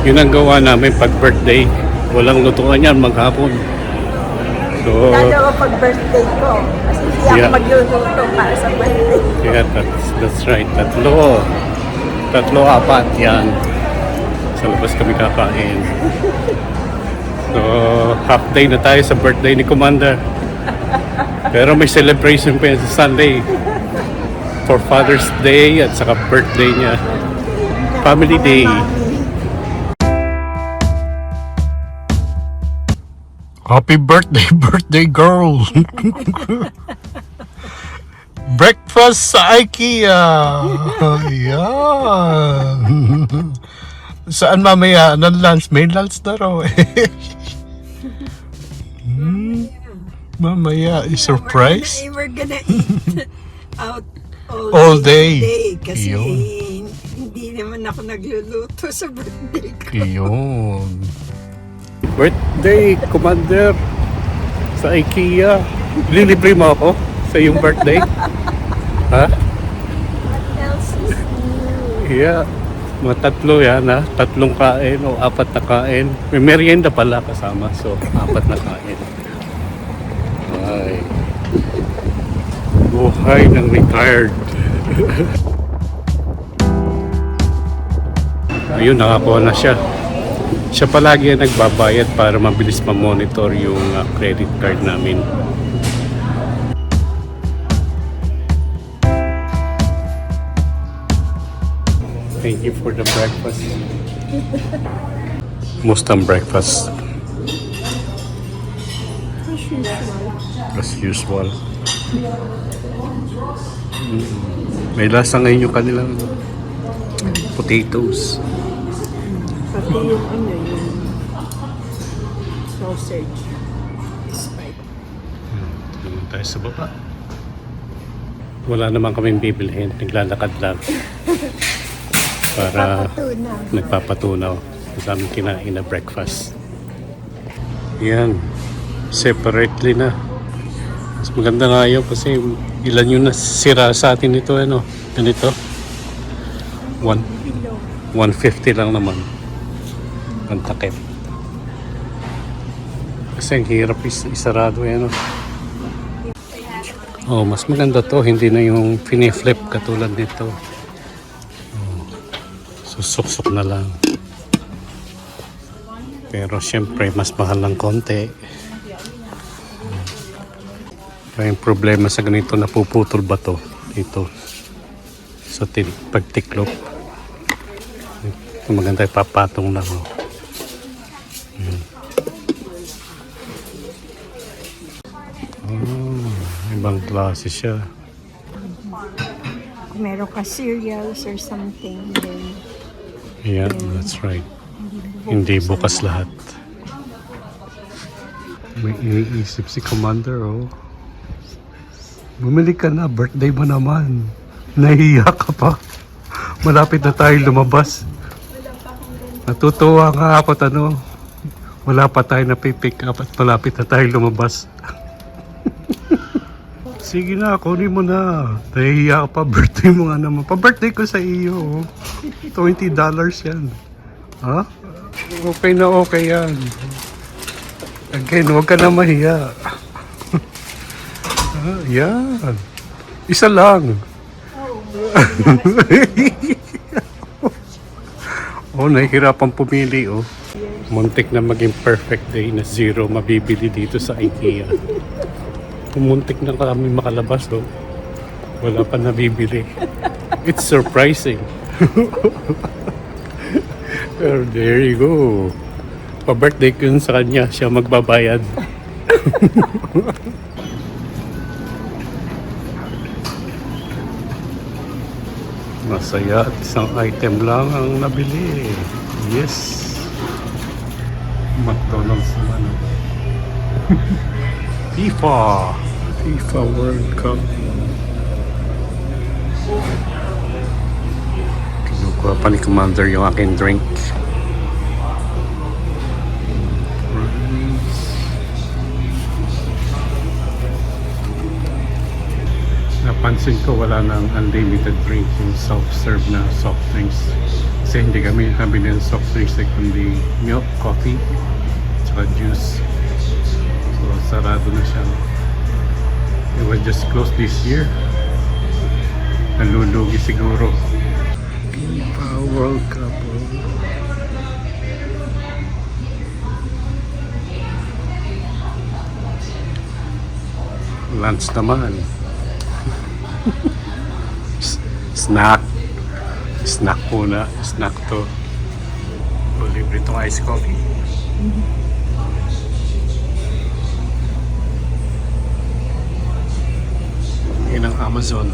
Yun ang gawa namin pag birthday. Walang lutuan yan maghapon. So, Lalo pag birthday ko. Kasi hindi ako Yeah. magluluto para sa birthday. yeah, that's right. Tatlo, apat yan. Sa labas kami kakain. So, half day na tayo sa birthday ni Commander. Pero may celebration pa yan sa Sunday. For Father's Day at saka birthday niya. Family Day. Happy birthday, birthday girl! Breakfast sa IKEA! Ayan! Saan mamaya? Anong lunch? May lunch na raw eh. Mamaya, surprise? We're gonna eat out All day. Kasi Yun. hindi naman ako nagluluto sa birthday ko. Yun. Birthday, Commander, sa IKEA. Lilibre mo ako sa iyong birthday? Ha? What else is new? Yeah. Mga tatlo yan ha. Tatlong kain o apat na kain. May merienda pala kasama. So, apat na kain. Ay. Buhay ng retired. Ayun, nakakuha na siya. Siya palagi ang nagbabayad para mabilis ma-monitor yung credit card namin. Thank you for the breakfast. Mustang breakfast. As usual. May lasa ngayon yung kanilang potatoes. Pati yung yung sausage. Spike. Naman tayo sa baba. Wala naman kaming bibilhin. Naglalakad lang. Para nagpapatunaw sa aming kinain na breakfast. Yan. Separately na. Mas maganda nga yun kasi ilan yung nasira sa atin ito. Ano? Ganito. 150 lang naman. Ang takip. Kasi ang hirap isarado yan. Oh, mas maganda to. Hindi na yung piniflip katulad nito. Susuksok na lang. Pero syempre mas mahal ng konti. Kaya yung problema sa ganito, napuputol ba to dito sa pagtiklop. Maganda ipapatong lang. Ibang klase siya. Kung meron ka cereals or something, then Yeah, that's right. Hindi bukas lahat. May iniisip si Commander, oh. Bumili ka na, birthday mo naman. Nahiya ka pa. Malapit na tayo lumabas. Natutuwa nga ako, wala pa tayo na pick up at malapit na tayo lumabas. Sige na, kunin mo na. Nahihiya ka pa, birthday mo nga naman. Pa-birthday ko sa iyo. $20 yan. Ha? Okay na okay yan. Again, huwag ka na mahiya. Yan. Isa lang. Oh, nahihirapan pumili, oh. Muntik na maging perfect day na zero mabibili dito sa IKEA. Muntik na kami makalabas, oh. Wala pa nabibili. It's surprising. Pero there you go. Pa-birthday ko yun sa kanya, siya magbabayad. Masaya at isang item lang ang nabili. Yes. McDonald's naman. FIFA World Cup. Kinukuha pa ni Commander yung aking drink. Napansin ko wala nang unlimited drink, yung self-serve na soft drinks. Kasi Kasi hindi kami nabili ng soft drinks like kundi milk, coffee, tsaka juice. So sarado na siya. It was just closed this year. Nalulugi siguro. FIFA World Cup. Lunch naman. Snack. Snack muna. Snack to. O, libre itong ice coffee. Yan ang Amazon.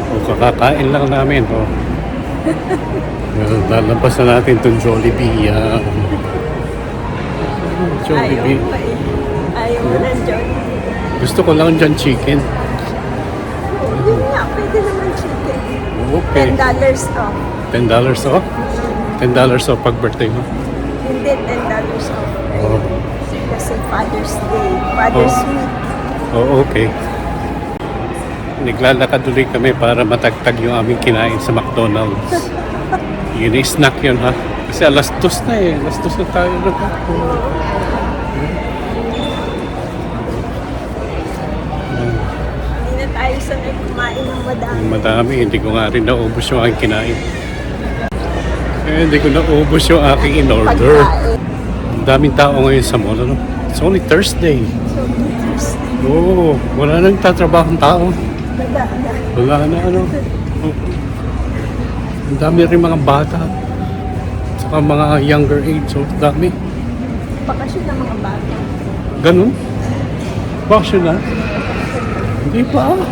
O, kakakain lang namin. O. Lalabas na natin itong Jollibee. Jollibee. Ayaw mo ng Jollibee. Gusto ko lang dyan chicken. Yun nga, pwede naman chicken. Okay. $10 off. $10 off? $10 off pag birthday mo? Hindi, $10 off. Oh. Kasi Father's Day. Father's Week. Oh, okay. Naglalakad ulit kami para matagtag yung aming kinain sa McDonald's. Yun yung snack yun, ha? Kasi alas 2 na eh. Alas 2 na tayo na. Hindi na tayo sanay kumain ng madami. Madami. Hindi ko nga rin naubos yung aking kinain. Hindi ko naubos yung aking in-order. Pagkain. Ang daming tao ngayon sa mall, ano? It's only Thursday. So, Oo, wala nang tatrabaho ng tao. madami. Wala na, ano. Oh. Ang dami rin mga bata. Saka mga younger age, so dami. Bakasyon ng mga bata. Ganun? Bakasyon na? Hindi pa. Oo.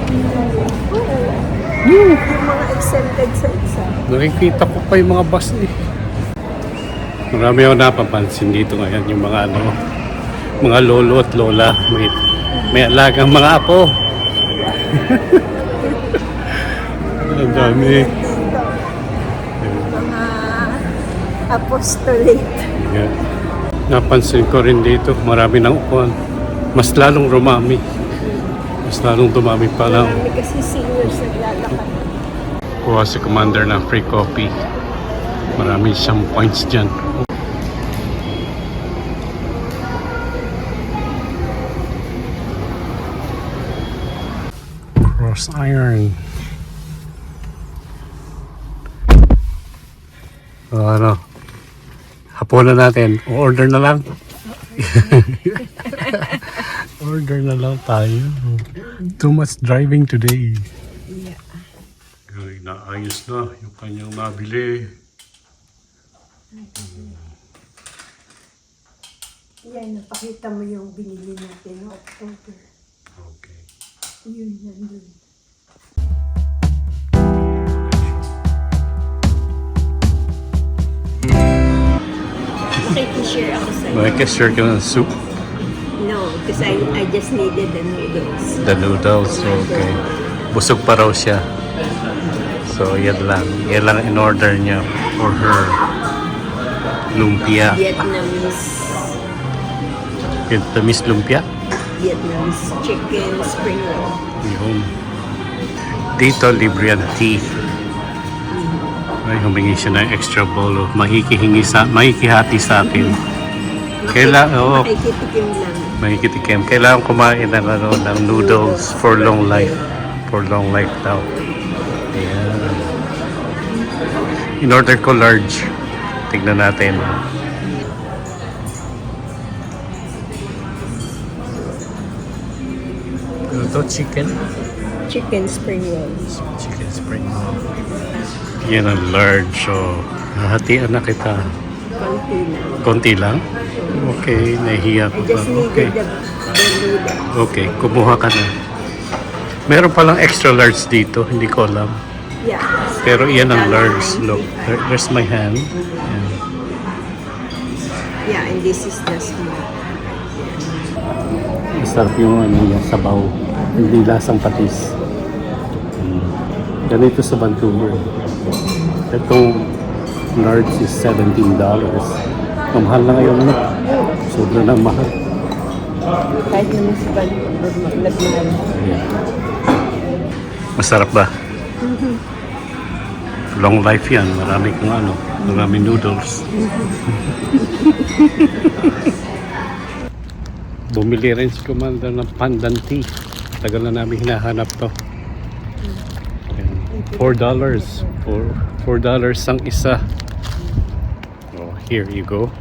Hmm. Yung mga exempted sa exam. Nakikita ko pa yung mga bus eh. Marami ako napapansin dito ngayon yung mga ano, mga lolo at lola. May alagang mga apo. Ang dami. Dito. Mga apostolate. Yeah. Napansin ko rin dito, marami ng upuan. Mas lalong rumami. Mas lalong dumami pa lang. Marami kasi seniors naglalakad. Kuha si Commander ng free coffee. Marami siyang points dyan. Cross iron. Ano? Hapunan natin. Order na lang. Order na lang tayo. Too much driving today. Yeah. Ay, naayos na yung kanyang nabili. Yan, napakita mo yung binili natin no October. Okay. Yun, nandun. Okay, share ako sa'yo. May-share ka ng soup? No, because I just needed the noodles. The noodles, okay. Busog pa raw siya. So, yan lang. Yan lang in-order niya for her lumpia. Vietnamese lumpia? Vietnamese chicken spring roll. Yun. Dito, libre ang tea. Ay, humingi siya ng extra bowl. Makikihati sa akin. Oo. Makikitikim lang. Makikitikim. Kailangan kumain ng, ng noodles for long life. For long life daw. Ayan. In-order ko large. Tignan natin. Ano to? Chicken? Chicken spring rolls. Chicken spring roll. Yan ang large. So, hahatian na kita. Konti lang. Konti lang? Okay, nahihiya I ko pa. just needed Okay. the noodles. Okay, kumuha ka na. Meron palang extra large dito, hindi ko alam. Yeah. Pero iyan ang large. Look, there's my hand. Yan. Yeah, and this is the small. Masarap yung ano yan, sabaw. Hindi lasang patis. Ganito sa Vancouver. Itong large is $17. Mamahal na ngayon, ano? Sobra na mahal. Kahit naman sa Vancouver, nagmahal. Ayan. Masarap ba? Long life yan. Marami kung ano. Marami noodles. Bumili rin si Commander ng pandan tea. Tagal na namin hinahanap to. $4. $4 ang isa. Oh, here you go.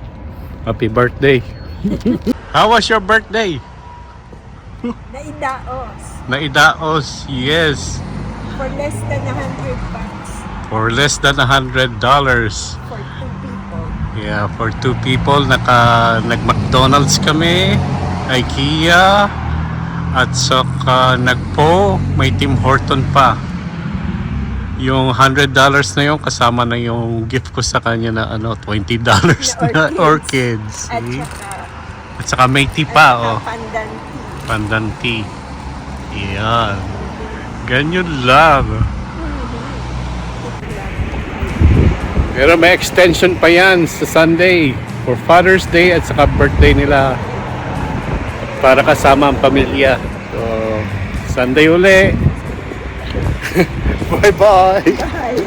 Happy birthday. How was your birthday? Naidaos. Naidaos, yes. For less than 100 bucks. For less than $100. For 2 people. Yeah, for 2 people. Nag-McDonald's kami, IKEA, at saka nagpo, may Tim Horton pa. Yung $100 na yun, kasama na yung gift ko sa kanya na $20 na orchids. At See? saka, At saka may tea pa, oh. pandan tea. Pandan tea. Yan. Ganyan lang. Pero may extension pa yan sa Sunday for Father's Day at saka birthday nila para kasama ang pamilya. So, Sunday uli. Bye-bye. Bye.